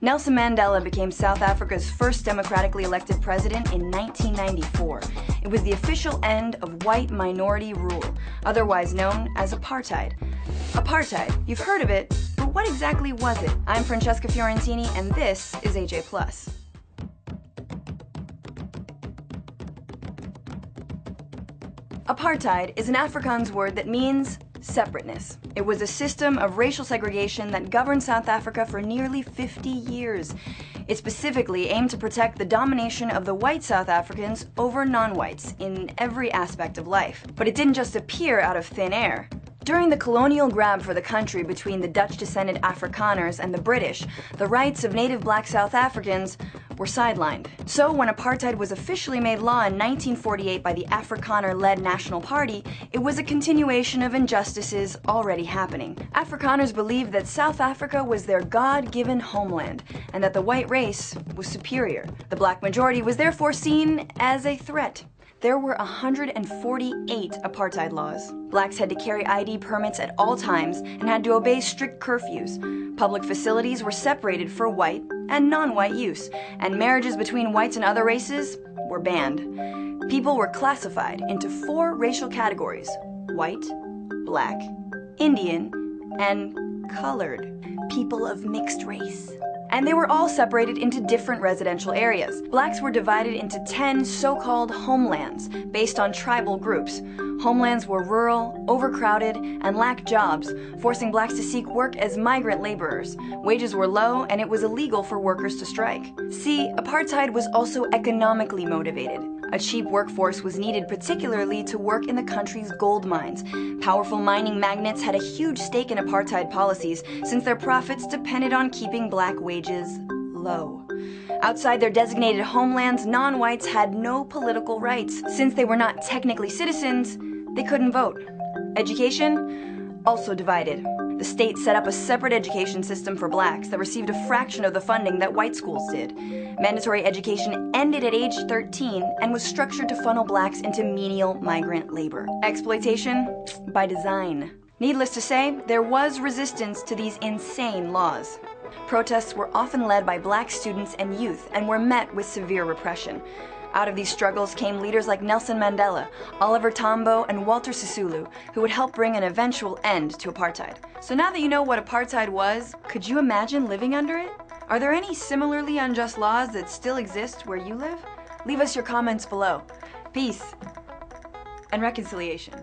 Nelson Mandela became South Africa's first democratically elected president in 1994. It was the official end of white minority rule, otherwise known as apartheid. Apartheid, you've heard of it, but what exactly was it? I'm Francesca Fiorentini, and this is AJ+. Apartheid is an Afrikaans word that means separateness. It was a system of racial segregation that governed South Africa for nearly 50 years. It specifically aimed to protect the domination of the white South Africans over non-whites in every aspect of life. But it didn't just appear out of thin air. During the colonial grab for the country between the Dutch-descended Afrikaners and the British, the rights of native black South Africans were sidelined. So when apartheid was officially made law in 1948 by the Afrikaner-led National Party, it was a continuation of injustices already happening. Afrikaners believed that South Africa was their God-given homeland, and that the white race was superior. The black majority was therefore seen as a threat. There were 148 apartheid laws. Blacks had to carry ID permits at all times and had to obey strict curfews. Public facilities were separated for white and non-white use, and marriages between whites and other races were banned. People were classified into 4 racial categories: white, black, Indian, and colored, people of mixed race. And they were all separated into different residential areas. Blacks were divided into 10 so-called homelands based on tribal groups. Homelands were rural, overcrowded, and lacked jobs, forcing blacks to seek work as migrant laborers. Wages were low, and it was illegal for workers to strike. See, apartheid was also economically motivated. A cheap workforce was needed particularly to work in the country's gold mines. Powerful mining magnates had a huge stake in apartheid policies since their profits depended on keeping black wages low. Outside their designated homelands, non-whites had no political rights. Since they were not technically citizens, they couldn't vote. Education? Also divided. The state set up a separate education system for blacks that received a fraction of the funding that white schools did. Mandatory education ended at age 13 and was structured to funnel blacks into menial migrant labor. Exploitation? By design. Needless to say, there was resistance to these insane laws. Protests were often led by black students and youth and were met with severe repression. Out of these struggles came leaders like Nelson Mandela, Oliver Tambo, and Walter Sisulo, who would help bring an eventual end to apartheid. So now that you know what apartheid was, could you imagine living under it? Are there any similarly unjust laws that still exist where you live? Leave us your comments below. Peace and reconciliation.